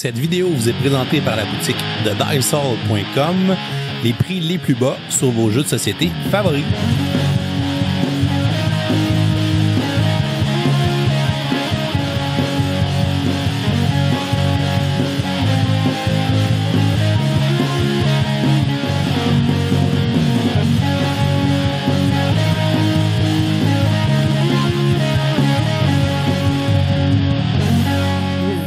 Cette vidéo vous est présentée par la boutique de Dicehall.com, les prix les plus bas sur vos jeux de société favoris.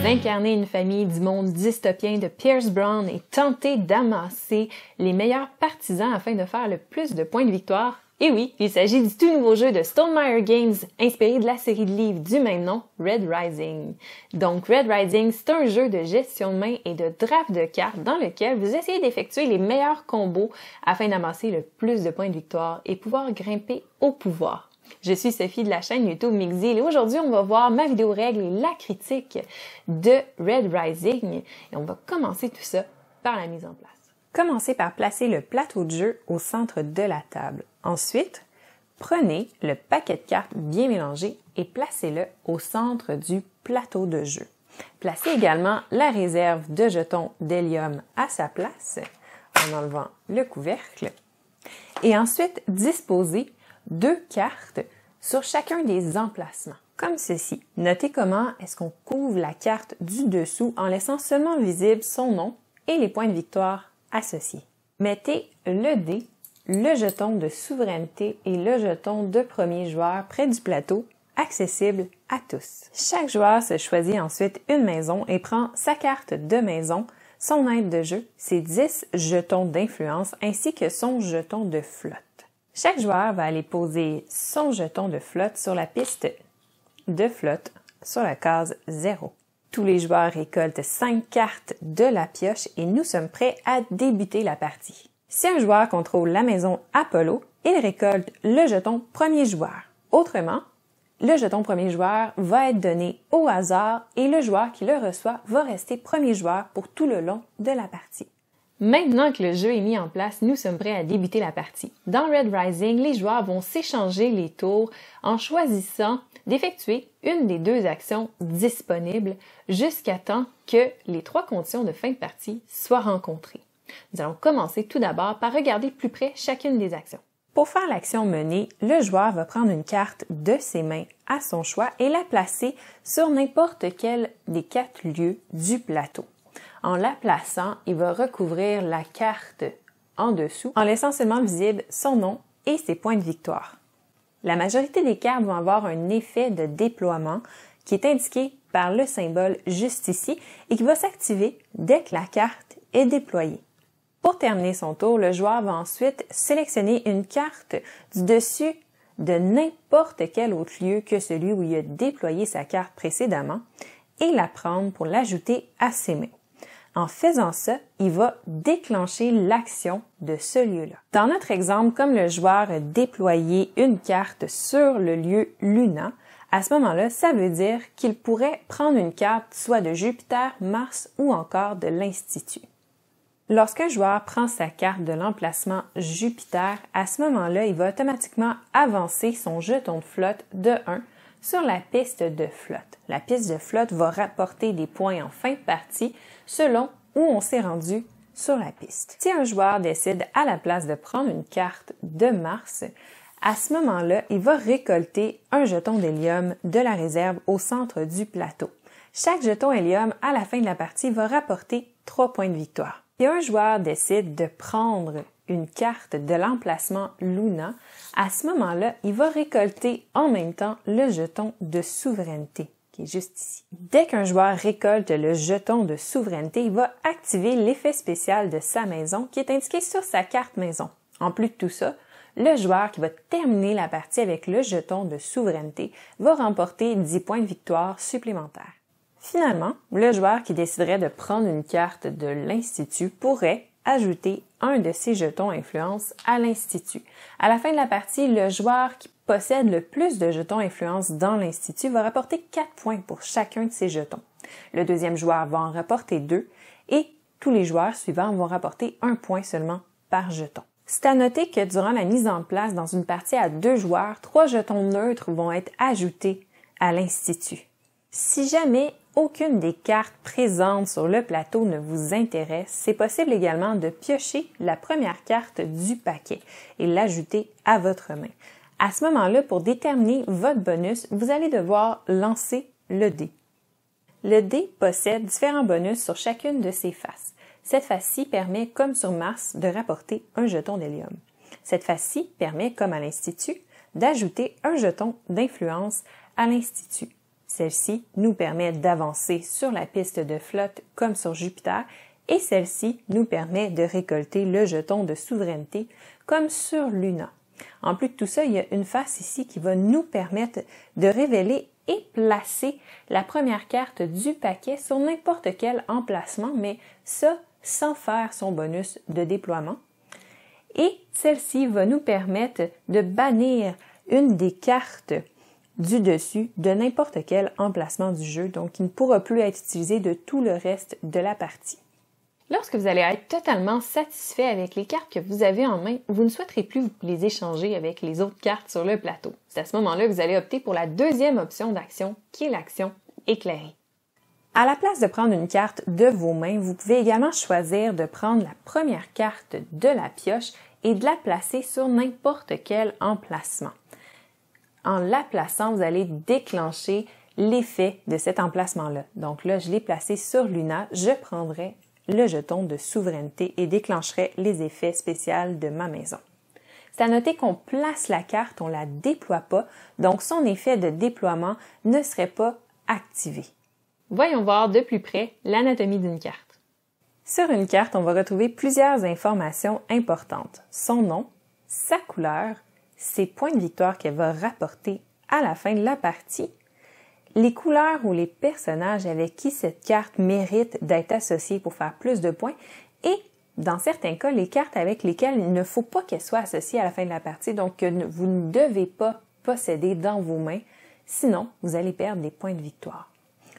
Incarner une famille du monde dystopien de Pierce Brown et tenter d'amasser les meilleurs partisans afin de faire le plus de points de victoire. Et oui, il s'agit du tout nouveau jeu de Stonemaier Games, inspiré de la série de livres du même nom, Red Rising. Donc Red Rising, c'est un jeu de gestion de main et de draft de cartes dans lequel vous essayez d'effectuer les meilleurs combos afin d'amasser le plus de points de victoire et pouvoir grimper au pouvoir. Je suis Sophie de la chaîne YouTube Mixil et aujourd'hui on va voir ma vidéo règle et la critique de Red Rising et on va commencer tout ça par la mise en place. Commencez par placer le plateau de jeu au centre de la table. Ensuite, prenez le paquet de cartes bien mélangé et placez-le au centre du plateau de jeu. Placez également la réserve de jetons d'hélium à sa place en enlevant le couvercle et ensuite disposez 2 cartes sur chacun des emplacements, comme ceci. Notez comment est-ce qu'on couvre la carte du dessous en laissant seulement visible son nom et les points de victoire associés. Mettez le dé, le jeton de souveraineté et le jeton de premier joueur près du plateau, accessible à tous. Chaque joueur se choisit ensuite une maison et prend sa carte de maison, son aide de jeu, ses 10 jetons d'influence ainsi que son jeton de flotte. Chaque joueur va aller poser son jeton de flotte sur la piste de flotte sur la case 0. Tous les joueurs récoltent 5 cartes de la pioche et nous sommes prêts à débuter la partie. Si un joueur contrôle la maison Apollo, il récolte le jeton premier joueur. Autrement, le jeton premier joueur va être donné au hasard et le joueur qui le reçoit va rester premier joueur pour tout le long de la partie. Maintenant que le jeu est mis en place, nous sommes prêts à débuter la partie. Dans Red Rising, les joueurs vont s'échanger les tours en choisissant d'effectuer une des 2 actions disponibles jusqu'à temps que les 3 conditions de fin de partie soient rencontrées. Nous allons commencer tout d'abord par regarder de plus près chacune des actions. Pour faire l'action menée, le joueur va prendre une carte de ses mains à son choix et la placer sur n'importe quel des 4 lieux du plateau. En la plaçant, il va recouvrir la carte en dessous en laissant seulement visible son nom et ses points de victoire. La majorité des cartes vont avoir un effet de déploiement qui est indiqué par le symbole juste ici et qui va s'activer dès que la carte est déployée. Pour terminer son tour, le joueur va ensuite sélectionner une carte du dessus de n'importe quel autre lieu que celui où il a déployé sa carte précédemment et la prendre pour l'ajouter à ses mains. En faisant ça, il va déclencher l'action de ce lieu-là. Dans notre exemple, comme le joueur a déployé une carte sur le lieu Luna, à ce moment-là, ça veut dire qu'il pourrait prendre une carte soit de Jupiter, Mars ou encore de l'Institut. Lorsqu'un joueur prend sa carte de l'emplacement Jupiter, à ce moment-là, il va automatiquement avancer son jeton de flotte de 1 sur la piste de flotte. La piste de flotte va rapporter des points en fin de partie selon où on s'est rendu sur la piste. Si un joueur décide à la place de prendre une carte de Mars, à ce moment-là, il va récolter un jeton d'hélium de la réserve au centre du plateau. Chaque jeton hélium à la fin de la partie va rapporter 3 points de victoire. Si un joueur décide de prendre une carte de l'emplacement Luna, à ce moment-là, il va récolter en même temps le jeton de souveraineté, qui est juste ici. Dès qu'un joueur récolte le jeton de souveraineté, il va activer l'effet spécial de sa maison qui est indiqué sur sa carte maison. En plus de tout ça, le joueur qui va terminer la partie avec le jeton de souveraineté va remporter 10 points de victoire supplémentaires. Finalement, le joueur qui déciderait de prendre une carte de l'Institut pourrait ajouter un de ses jetons influence à l'Institut. À la fin de la partie, le joueur qui possède le plus de jetons influence dans l'Institut va rapporter 4 points pour chacun de ses jetons. Le deuxième joueur va en rapporter 2 et tous les joueurs suivants vont rapporter 1 point seulement par jeton. C'est à noter que durant la mise en place dans une partie à 2 joueurs, 3 jetons neutres vont être ajoutés à l'Institut. Si jamais aucune des cartes présentes sur le plateau ne vous intéresse, c'est possible également de piocher la première carte du paquet et l'ajouter à votre main. À ce moment-là, pour déterminer votre bonus, vous allez devoir lancer le dé. Le dé possède différents bonus sur chacune de ses faces. Cette face-ci permet, comme sur Mars, de rapporter un jeton d'hélium. Cette face-ci permet, comme à l'Institut, d'ajouter un jeton d'influence à l'Institut. Celle-ci nous permet d'avancer sur la piste de flotte comme sur Jupiter et celle-ci nous permet de récolter le jeton de souveraineté comme sur Luna. En plus de tout ça, il y a une face ici qui va nous permettre de révéler et placer la première carte du paquet sur n'importe quel emplacement, mais ça sans faire son bonus de déploiement. Et celle-ci va nous permettre de bannir une des cartes du dessus de n'importe quel emplacement du jeu, donc qui ne pourra plus être utilisé de tout le reste de la partie. Lorsque vous allez être totalement satisfait avec les cartes que vous avez en main, vous ne souhaiterez plus les échanger avec les autres cartes sur le plateau. C'est à ce moment-là que vous allez opter pour la deuxième option d'action, qui est l'action éclairée. À la place de prendre une carte de vos mains, vous pouvez également choisir de prendre la première carte de la pioche et de la placer sur n'importe quel emplacement. En la plaçant, vous allez déclencher l'effet de cet emplacement-là. Donc là, je l'ai placé sur Luna, je prendrai le jeton de souveraineté et déclencherai les effets spéciaux de ma maison. C'est à noter qu'on place la carte, on ne la déploie pas, donc son effet de déploiement ne serait pas activé. Voyons voir de plus près l'anatomie d'une carte. Sur une carte, on va retrouver plusieurs informations importantes. Son nom, sa couleur, ses points de victoire qu'elle va rapporter à la fin de la partie, les couleurs ou les personnages avec qui cette carte mérite d'être associée pour faire plus de points et, dans certains cas, les cartes avec lesquelles il ne faut pas qu'elles soient associées à la fin de la partie, donc que vous ne devez pas posséder dans vos mains, sinon vous allez perdre des points de victoire.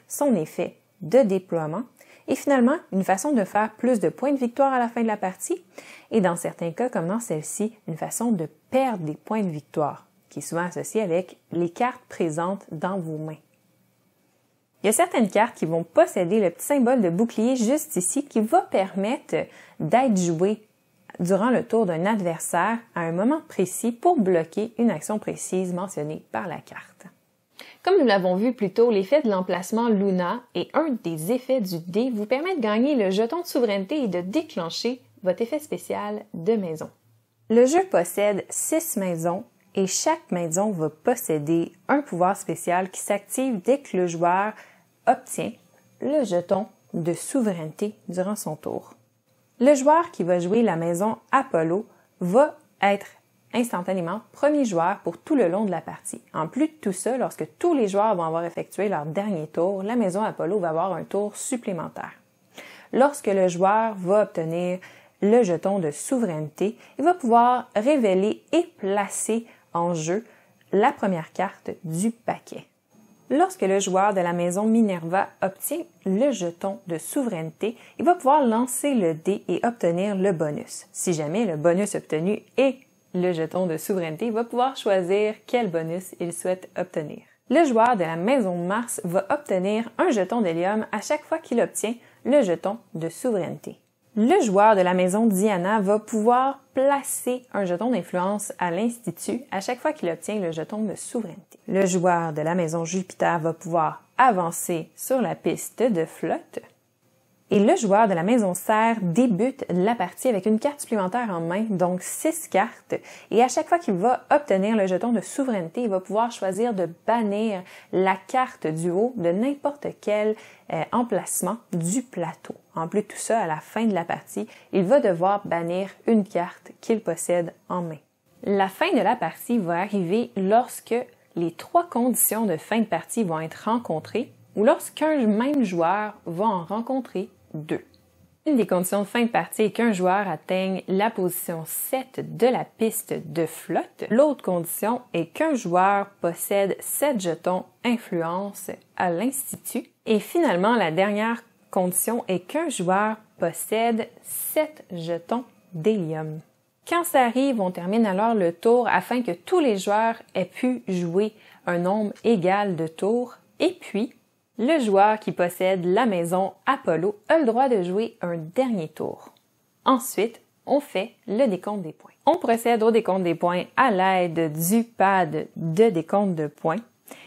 Son effet de déploiement et finalement une façon de faire plus de points de victoire à la fin de la partie et dans certains cas comme dans celle-ci, une façon de perdre des points de victoire qui est souvent associée avec les cartes présentes dans vos mains. Il y a certaines cartes qui vont posséder le petit symbole de bouclier juste ici qui va permettre d'être joué durant le tour d'un adversaire à un moment précis pour bloquer une action précise mentionnée par la carte. Comme nous l'avons vu plus tôt, l'effet de l'emplacement Luna et un des effets du dé vous permet de gagner le jeton de souveraineté et de déclencher votre effet spécial de maison. Le jeu possède 6 maisons et chaque maison va posséder un pouvoir spécial qui s'active dès que le joueur obtient le jeton de souveraineté durant son tour. Le joueur qui va jouer la maison Apollo va être instantanément premier joueur pour tout le long de la partie. En plus de tout ça, lorsque tous les joueurs vont avoir effectué leur dernier tour, la maison Apollo va avoir un tour supplémentaire. Lorsque le joueur va obtenir le jeton de souveraineté, il va pouvoir révéler et placer en jeu la première carte du paquet. Lorsque le joueur de la maison Minerva obtient le jeton de souveraineté, il va pouvoir lancer le dé et obtenir le bonus. Si jamais le bonus obtenu est le jeton de souveraineté, il va pouvoir choisir quel bonus il souhaite obtenir. Le joueur de la maison Mars va obtenir un jeton d'hélium à chaque fois qu'il obtient le jeton de souveraineté. Le joueur de la maison Diana va pouvoir placer un jeton d'influence à l'Institut à chaque fois qu'il obtient le jeton de souveraineté. Le joueur de la maison Jupiter va pouvoir avancer sur la piste de flotte. Et le joueur de la maison Serre débute la partie avec une carte supplémentaire en main, donc 6 cartes. Et à chaque fois qu'il va obtenir le jeton de souveraineté, il va pouvoir choisir de bannir la carte du haut de n'importe quel emplacement du plateau. En plus de tout ça, à la fin de la partie, il va devoir bannir une carte qu'il possède en main. La fin de la partie va arriver lorsque les 3 conditions de fin de partie vont être rencontrées ou lorsqu'un même joueur va en rencontrer 2. Une des conditions de fin de partie est qu'un joueur atteigne la position 7 de la piste de flotte. L'autre condition est qu'un joueur possède 7 jetons influence à l'Institut. Et finalement, la dernière condition est qu'un joueur possède 7 jetons d'hélium. Quand ça arrive, on termine alors le tour afin que tous les joueurs aient pu jouer un nombre égal de tours. Et puis, Le joueur qui possède la maison Apollo a le droit de jouer un dernier tour. Ensuite, on fait le décompte des points. On procède au décompte des points à l'aide du pad de décompte de points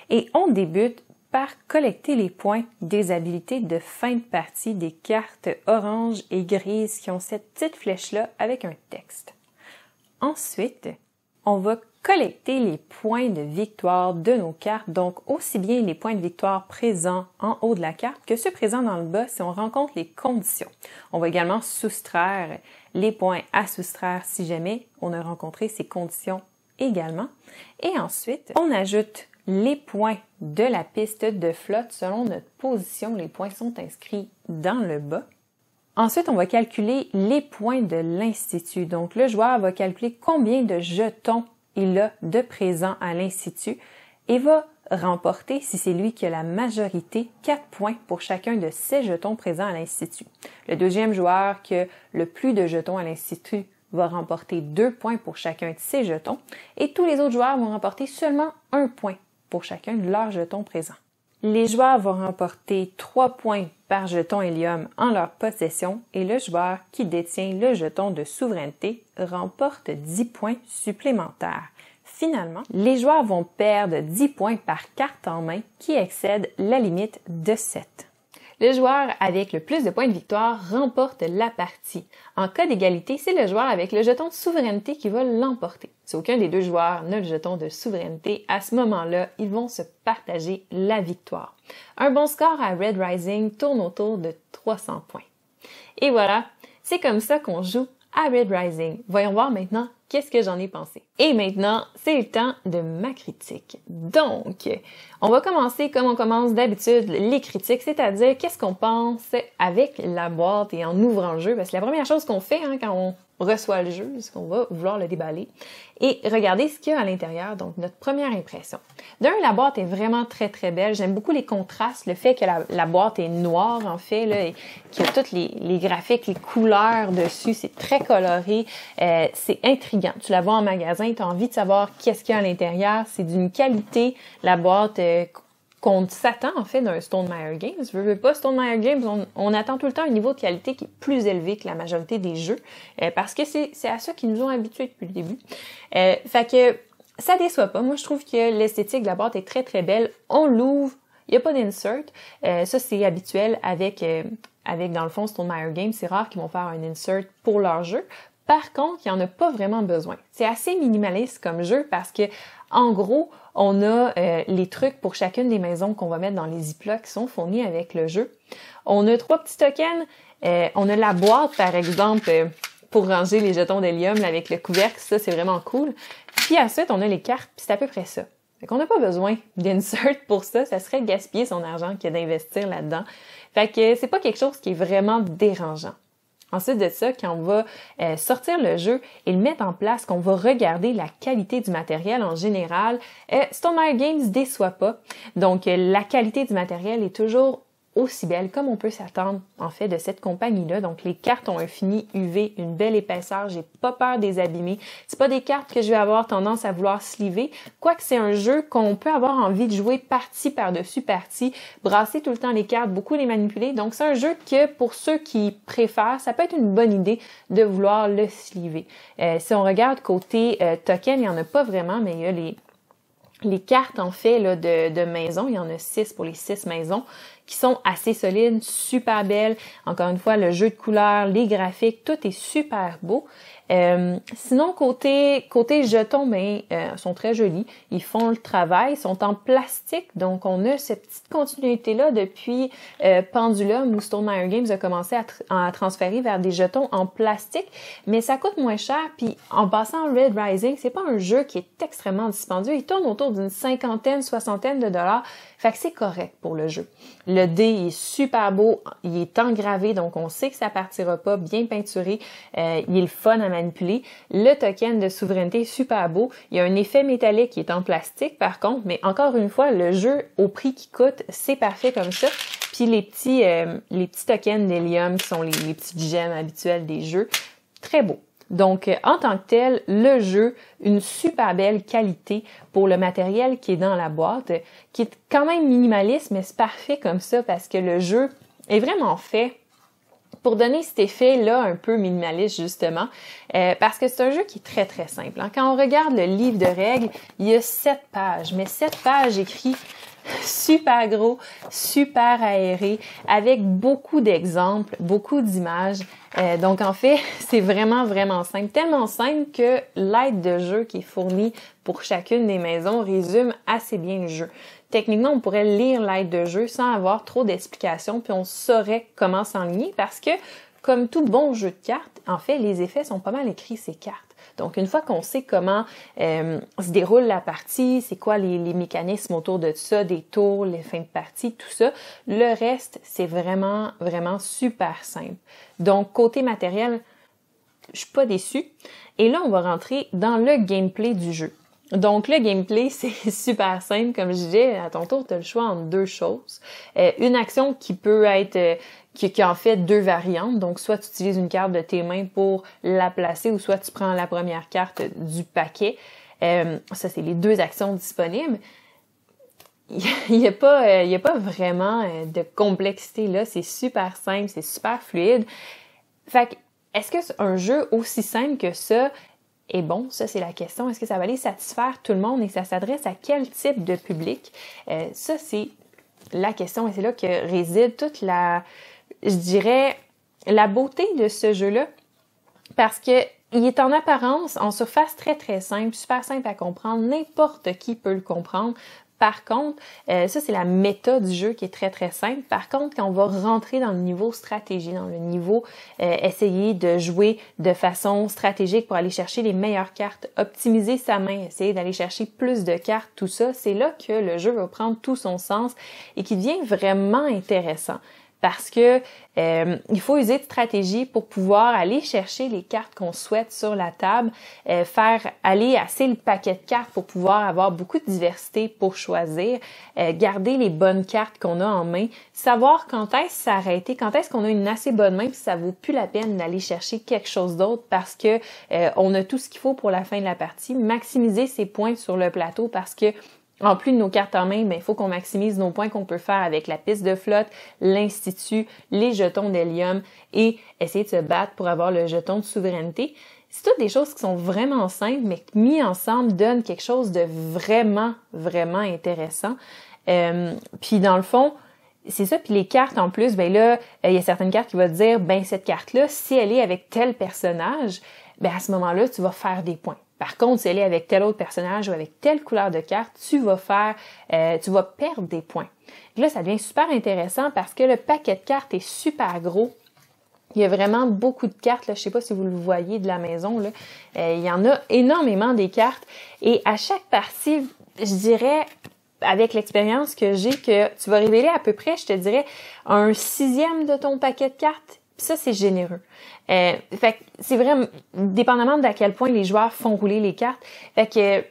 et on débute par collecter les points des habilités de fin de partie des cartes orange et grises qui ont cette petite flèche-là avec un texte. Ensuite, on va collecter les points de victoire de nos cartes, donc aussi bien les points de victoire présents en haut de la carte que ceux présents dans le bas si on rencontre les conditions. On va également soustraire les points à soustraire si jamais on a rencontré ces conditions également. Et ensuite, on ajoute les points de la piste de flotte selon notre position. Les points sont inscrits dans le bas. Ensuite, on va calculer les points de l'Institut. Donc, le joueur va calculer combien de jetons il a de présents à l'Institut et va remporter, si c'est lui qui a la majorité, 4 points pour chacun de ses jetons présents à l'Institut. Le deuxième joueur qui a le plus de jetons à l'Institut va remporter 2 points pour chacun de ses jetons et tous les autres joueurs vont remporter seulement 1 point pour chacun de leurs jetons présents. Les joueurs vont remporter 3 points par jeton hélium en leur possession et le joueur qui détient le jeton de souveraineté remporte 10 points supplémentaires. Finalement, les joueurs vont perdre 10 points par carte en main qui excède la limite de 7. Le joueur avec le plus de points de victoire remporte la partie. En cas d'égalité, c'est le joueur avec le jeton de souveraineté qui va l'emporter. Si aucun des deux joueurs n'a le jeton de souveraineté, à ce moment-là, ils vont se partager la victoire. Un bon score à Red Rising tourne autour de 300 points. Et voilà, c'est comme ça qu'on joue à Red Rising. Voyons voir maintenant qu'est-ce que j'en ai pensé. Et maintenant, c'est le temps de ma critique. Donc, on va commencer comme on commence d'habitude les critiques, c'est-à-dire qu'est-ce qu'on pense avec la boîte et en ouvrant le jeu, parce que la première chose qu'on fait quand on reçoit le jeu, c'est qu'on va vouloir le déballer et regarder ce qu'il y a à l'intérieur, donc notre première impression. D'un, la boîte est vraiment très très belle. J'aime beaucoup les contrastes, le fait que la boîte est noire en fait, là, et qu'il y a tous les graphiques, les couleurs dessus, c'est très coloré, c'est intriguant. Tu la vois en magasin, tu as envie de savoir qu'est-ce qu'il y a à l'intérieur, c'est d'une qualité, la boîte qu'on s'attend en fait d'un Stonemaier Games. Veux pas, Stonemaier Games, on attend tout le temps un niveau de qualité qui est plus élevé que la majorité des jeux, parce que c'est à ça qu'ils nous ont habitués depuis le début. Fait que ça déçoit pas. Moi, je trouve que l'esthétique de la boîte est très très belle. On l'ouvre, il n'y a pas d'insert. Ça, c'est habituel avec dans le fond Stonemaier Games. C'est rare qu'ils vont faire un insert pour leur jeu. Par contre, il n'y en a pas vraiment besoin. C'est assez minimaliste comme jeu parce que, en gros, on a les trucs pour chacune des maisons qu'on va mettre dans les ziplocs qui sont fournis avec le jeu. On a 3 petits tokens. On a la boîte, par exemple, pour ranger les jetons d'hélium avec le couvercle. Ça, c'est vraiment cool. Puis ensuite, on a les cartes, puis c'est à peu près ça. Fait qu'on n'a pas besoin d'insert pour ça. Ça serait gaspiller son argent que d'investir là-dedans. Fait que c'est pas quelque chose qui est vraiment dérangeant. Ensuite de ça, quand on va sortir le jeu et le mettre en place, qu'on va regarder la qualité du matériel en général, Stonemaier Games déçoit pas. Donc, la qualité du matériel est toujours aussi belle comme on peut s'attendre en fait de cette compagnie-là. Donc, les cartes ont un fini UV, une belle épaisseur, j'ai pas peur des abîmer. C'est pas des cartes que je vais avoir tendance à vouloir sliver, quoique c'est un jeu qu'on peut avoir envie de jouer partie par-dessus partie, brasser tout le temps les cartes, beaucoup les manipuler. Donc, c'est un jeu que pour ceux qui préfèrent, ça peut être une bonne idée de vouloir le sliver. Si on regarde côté token, il y en a pas vraiment, mais il y a les cartes en fait là, de maison, il y en a 6 pour les 6 maisons, qui sont assez solides, super belles. Encore une fois, le jeu de couleurs, les graphiques, tout est super beau. Sinon, côté jetons, sont très jolis. Ils font le travail, ils sont en plastique. Donc, on a cette petite continuité-là depuis Pendulum où Stonemaier Games a commencé à transférer vers des jetons en plastique. Mais ça coûte moins cher. Puis, en passant Red Rising, c'est pas un jeu qui est extrêmement dispendieux. Il tourne autour d'une 50, 60 de dollars. Fait que c'est correct pour le jeu. Le dé est super beau, il est engravé, donc on sait que ça partira pas, bien peinturé, il est le fun à manipuler. Le token de souveraineté est super beau, il y a un effet métallique qui est en plastique par contre, mais encore une fois, le jeu au prix qu'il coûte, c'est parfait comme ça. Puis les petits tokens d'hélium qui sont les petites gemmes habituelles des jeux, très beau. Donc, en tant que tel, le jeu, une super belle qualité pour le matériel qui est dans la boîte, qui est quand même minimaliste, mais c'est parfait comme ça parce que le jeu est vraiment fait pour donner cet effet-là un peu minimaliste, justement, parce que c'est un jeu qui est très, très simple. Quand on regarde le livre de règles, il y a 7 pages, mais 7 pages écrites super gros, super aéré, avec beaucoup d'exemples, beaucoup d'images. Donc, en fait, c'est vraiment, vraiment simple. Tellement simple que l'aide de jeu qui est fournie pour chacune des maisons résume assez bien le jeu. Techniquement, on pourrait lire l'aide de jeu sans avoir trop d'explications, puis on saurait comment s'enligner parce que, comme tout bon jeu de cartes, en fait, les effets sont pas mal écrits ces cartes. Donc, une fois qu'on sait comment se déroule la partie, c'est quoi les mécanismes autour de ça, des tours, les fins de partie, tout ça, le reste, c'est vraiment, vraiment super simple. Donc, côté matériel, je suis pas déçue. Et là, on va rentrer dans le gameplay du jeu. Donc, le gameplay, c'est super simple. Comme je disais, à ton tour, tu as le choix entre 2 choses. Une action qui peut être... qui a en fait 2 variantes. Donc, soit tu utilises une carte de tes mains pour la placer ou soit tu prends la première carte du paquet. Ça, c'est les 2 actions disponibles. Il y a pas vraiment de complexité là. C'est super simple, c'est super fluide. Fait que, est-ce que un jeu aussi simple que ça est bon? Ça, c'est la question. Est-ce que ça va aller satisfaire tout le monde et ça s'adresse à quel type de public? Ça, c'est la question et c'est là que réside toute je dirais, la beauté de ce jeu-là, parce que il est en apparence, en surface très très simple, super simple à comprendre, n'importe qui peut le comprendre. Par contre, ça c'est la méta du jeu qui est très très simple. Par contre, quand on va rentrer dans le niveau stratégie, dans le niveau essayer de jouer de façon stratégique pour aller chercher les meilleures cartes, optimiser sa main, essayer d'aller chercher plus de cartes, tout ça, c'est là que le jeu va prendre tout son sens et qui devient vraiment intéressant. Parce que il faut user de stratégie pour pouvoir aller chercher les cartes qu'on souhaite sur la table, faire aller assez le paquet de cartes pour pouvoir avoir beaucoup de diversité pour choisir, garder les bonnes cartes qu'on a en main, savoir quand est-ce s'arrêter, quand est-ce qu'on a une assez bonne main puis ça vaut plus la peine d'aller chercher quelque chose d'autre parce que on a tout ce qu'il faut pour la fin de la partie, maximiser ses points sur le plateau parce que en plus de nos cartes en main, il faut qu'on maximise nos points qu'on peut faire avec la piste de flotte, l'institut, les jetons d'hélium et essayer de se battre pour avoir le jeton de souveraineté. C'est toutes des choses qui sont vraiment simples, mais qui mis ensemble donnent quelque chose de vraiment, vraiment intéressant. Puis dans le fond, c'est ça. Puis les cartes en plus, il y a certaines cartes qui vont te dire, cette carte-là, si elle est avec tel personnage, à ce moment-là, tu vas faire des points. Par contre, si elle est avec tel autre personnage ou avec telle couleur de carte, tu vas perdre des points. Et là, ça devient super intéressant parce que le paquet de cartes est super gros. Il y a vraiment beaucoup de cartes. Là. Je sais pas si vous le voyez de la maison. Là. Il y en a énormément des cartes. Et à chaque partie, je dirais, avec l'expérience que j'ai, que tu vas révéler à peu près, je te dirais, 1/6 de ton paquet de cartes. Puis ça, c'est généreux. Fait que c'est vraiment dépendamment d'à quel point les joueurs font rouler les cartes. Fait que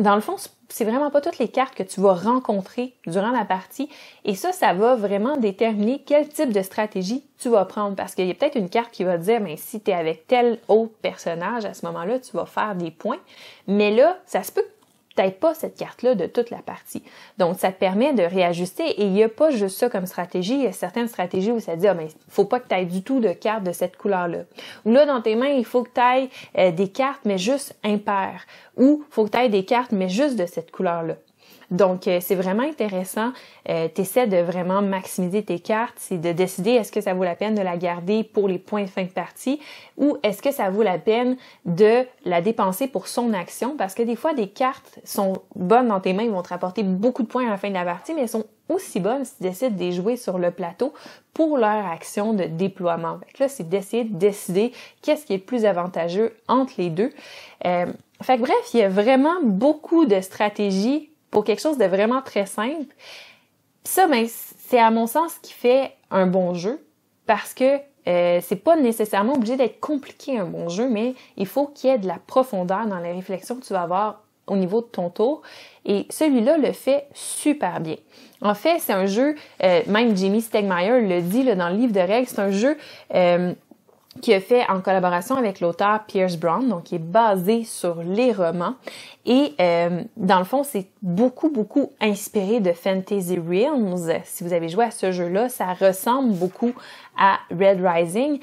dans le fond, c'est vraiment pas toutes les cartes que tu vas rencontrer durant la partie. Et ça va vraiment déterminer quel type de stratégie tu vas prendre. Parce qu'il y a peut-être une carte qui va te dire, si tu es avec tel autre personnage, à ce moment-là, tu vas faire des points. Mais là, ça se peut que peut-être pas cette carte-là de toute la partie. Donc, ça te permet de réajuster et il n'y a pas juste ça comme stratégie. Il y a certaines stratégies où ça dit, faut pas que tu aies du tout de cartes de cette couleur-là. Ou là, dans tes mains, il faut que tu aies des cartes, mais juste impaires. Ou faut que tu aies des cartes, mais juste de cette couleur-là. Donc, c'est vraiment intéressant. Tu essaies de vraiment maximiser tes cartes. C'est de décider est-ce que ça vaut la peine de la garder pour les points de fin de partie ou est-ce que ça vaut la peine de la dépenser pour son action. Parce que des fois, des cartes sont bonnes dans tes mains, ils vont te rapporter beaucoup de points à la fin de la partie, mais elles sont aussi bonnes si tu décides de les jouer sur le plateau pour leur action de déploiement. Donc là, c'est d'essayer de décider qu'est-ce qui est le plus avantageux entre les deux. Fait que bref, il y a vraiment beaucoup de stratégies pour quelque chose de vraiment très simple. Ça, c'est à mon sens ce qui fait un bon jeu parce que c'est pas nécessairement obligé d'être compliqué un bon jeu, mais il faut qu'il y ait de la profondeur dans les réflexions que tu vas avoir au niveau de ton tour. Et celui-là le fait super bien. En fait, c'est un jeu, même Jamey Stegmaier le dit là, dans le livre de règles, c'est un jeu qui a fait en collaboration avec l'auteur Pierce Brown, donc qui est basé sur les romans. Et dans le fond, c'est beaucoup inspiré de Fantasy Realms. Si vous avez joué à ce jeu-là, ça ressemble beaucoup à Red Rising,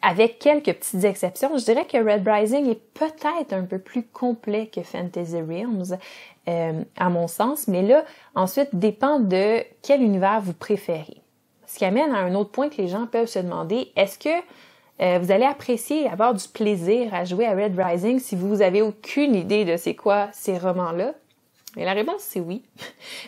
avec quelques petites exceptions. Je dirais que Red Rising est peut-être un peu plus complet que Fantasy Realms, à mon sens, mais là, ensuite, dépend de quel univers vous préférez. Ce qui amène à un autre point que les gens peuvent se demander, est-ce que vous allez apprécier, avoir du plaisir à jouer à Red Rising si vous avez aucune idée de c'est quoi ces romans-là? Et la réponse, c'est oui.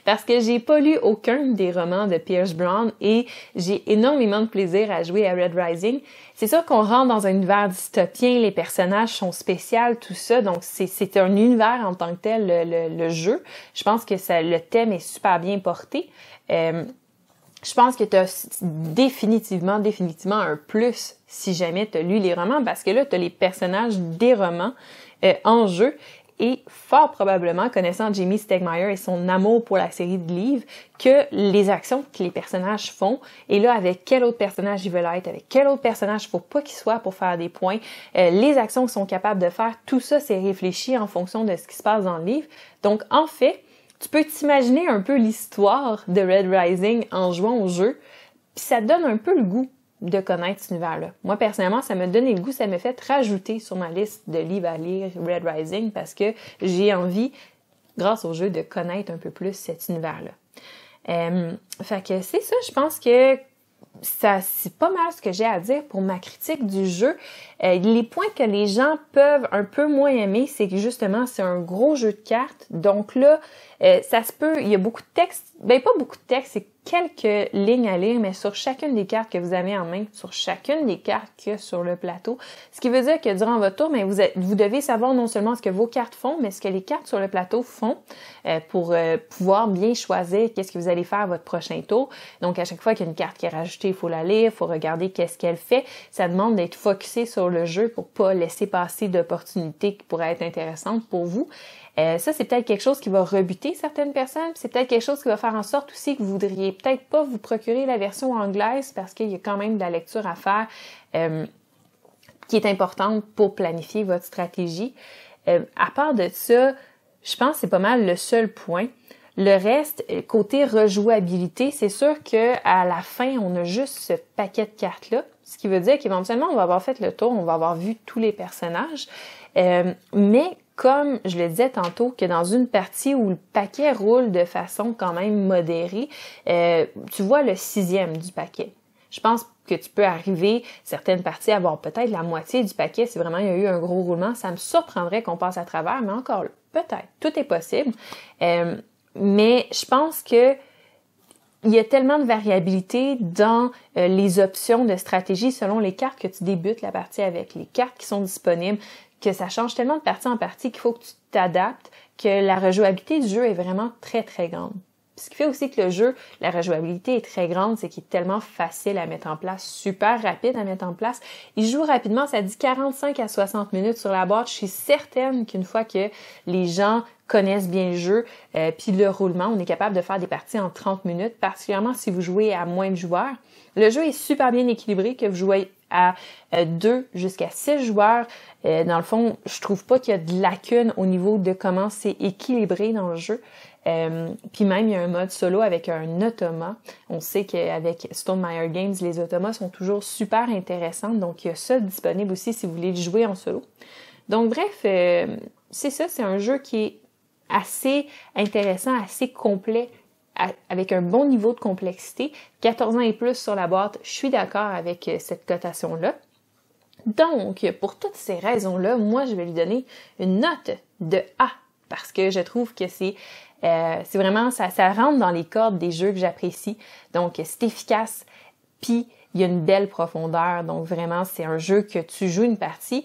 Parce que j'ai pas lu aucun des romans de Pierce Brown et j'ai énormément de plaisir à jouer à Red Rising. C'est sûr qu'on rentre dans un univers dystopien, les personnages sont spéciaux, tout ça, donc c'est un univers en tant que tel, le jeu. Je pense que le thème est super bien porté. Je pense que tu as définitivement un plus si jamais tu as lu les romans, parce que là, tu as les personnages des romans en jeu. Et fort probablement, connaissant Jamie Stegmaier et son amour pour la série de livres, que les actions que les personnages font, et là, avec quel autre personnage ils veulent être, avec quel autre personnage il faut pas qu'il soit pour faire des points, les actions qu'ils sont capables de faire, tout ça, c'est réfléchi en fonction de ce qui se passe dans le livre. Donc, en fait, tu peux t'imaginer un peu l'histoire de Red Rising en jouant au jeu, puis ça te donne un peu le goût de connaître cet univers-là. Moi, personnellement, ça me donne le goût, ça me fait rajouter sur ma liste de livres à lire Red Rising parce que j'ai envie, grâce au jeu, de connaître un peu plus cet univers-là. Fait que c'est ça, je pense que c'est pas mal ce que j'ai à dire pour ma critique du jeu. Les points que les gens peuvent un peu moins aimer, c'est que justement, c'est un gros jeu de cartes. Donc là, ça se peut, il y a beaucoup de texte, pas beaucoup de texte, c'est quelques lignes à lire, mais sur chacune des cartes que vous avez en main, sur chacune des cartes qu'il y a sur le plateau. Ce qui veut dire que durant votre tour, vous devez savoir non seulement ce que vos cartes font, mais ce que les cartes sur le plateau font pour pouvoir bien choisir qu'est-ce que vous allez faire à votre prochain tour. Donc, à chaque fois qu'il y a une carte qui est rajoutée, il faut la lire, il faut regarder qu'est-ce qu'elle fait. Ça demande d'être focusé sur le jeu pour pas laisser passer d'opportunités qui pourraient être intéressantes pour vous. Ça, c'est peut-être quelque chose qui va rebuter certaines personnes. C'est peut-être quelque chose qui va faire en sorte aussi que vous voudriez peut-être pas vous procurer la version anglaise parce qu'il y a quand même de la lecture à faire qui est importante pour planifier votre stratégie. À part de ça, je pense que c'est pas mal le seul point. Le reste, côté rejouabilité, c'est sûr que à la fin, on a juste ce paquet de cartes-là, ce qui veut dire qu'éventuellement, on va avoir fait le tour, on va avoir vu tous les personnages, mais comme je le disais tantôt, que dans une partie où le paquet roule de façon quand même modérée, tu vois le 6e du paquet. Je pense que tu peux arriver, certaines parties, à avoir peut-être la moitié du paquet si vraiment il y a eu un gros roulement. Ça me surprendrait qu'on passe à travers, mais encore là, peut-être. Tout est possible. Mais je pense que il y a tellement de variabilité dans les options de stratégie selon les cartes que tu débutes la partie avec, les cartes qui sont disponibles, que ça change tellement de partie en partie qu'il faut que tu t'adaptes, que la rejouabilité du jeu est vraiment très, très grande. Ce qui fait aussi que le jeu, la rejouabilité est très grande, c'est qu'il est tellement facile à mettre en place, super rapide à mettre en place. Il joue rapidement, ça dit 45 à 60 minutes sur la boîte. Je suis certaine qu'une fois que les gens connaissent bien le jeu, puis le roulement, on est capable de faire des parties en 30 minutes, particulièrement si vous jouez à moins de joueurs. Le jeu est super bien équilibré, que vous jouez à 2 jusqu'à 6 joueurs. Dans le fond, je trouve pas qu'il y a de lacunes au niveau de comment c'est équilibré dans le jeu. Puis même, il y a un mode solo avec un automa. On sait qu'avec Stonemaier Games, les automas sont toujours super intéressants. Donc, il y a ça disponible aussi si vous voulez le jouer en solo. Donc, bref, c'est ça. C'est un jeu qui est assez intéressant, assez complet, avec un bon niveau de complexité. 14 ans et plus sur la boîte, je suis d'accord avec cette cotation-là. Donc, pour toutes ces raisons-là, moi, je vais lui donner une note de A, parce que je trouve que c'est vraiment, ça rentre dans les cordes des jeux que j'apprécie. Donc, c'est efficace, puis il y a une belle profondeur. Donc, vraiment, c'est un jeu que tu joues une partie,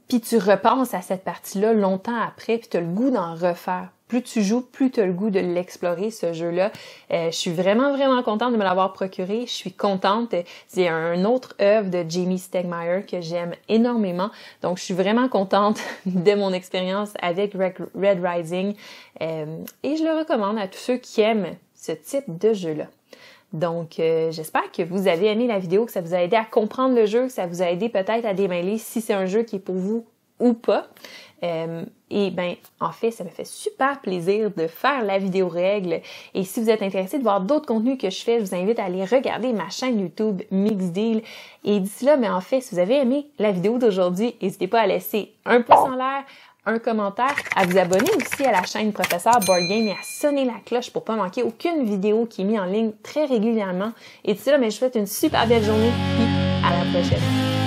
puis tu repenses à cette partie-là longtemps après, puis tu as le goût d'en refaire. Plus tu joues, plus tu as le goût de l'explorer, ce jeu-là. Je suis vraiment, vraiment contente de me l'avoir procuré. Je suis contente. C'est un autre œuvre de Jamie Stegmaier que j'aime énormément. Donc, je suis vraiment contente de mon expérience avec Red Rising. Et je le recommande à tous ceux qui aiment ce type de jeu-là. Donc, j'espère que vous avez aimé la vidéo, que ça vous a aidé à comprendre le jeu, que ça vous a aidé peut-être à démêler si c'est un jeu qui est pour vous ou pas. Et ben, en fait, ça me fait super plaisir de faire la vidéo règle. Et si vous êtes intéressé de voir d'autres contenus que je fais, je vous invite à aller regarder ma chaîne YouTube Mixed Deal. Et d'ici là, mais en fait, si vous avez aimé la vidéo d'aujourd'hui, n'hésitez pas à laisser un pouce en l'air, un commentaire, à vous abonner aussi à la chaîne Professeur Board Game et à sonner la cloche pour pas manquer aucune vidéo qui est mise en ligne très régulièrement. Et d'ici là, mais je vous souhaite une super belle journée et à la prochaine.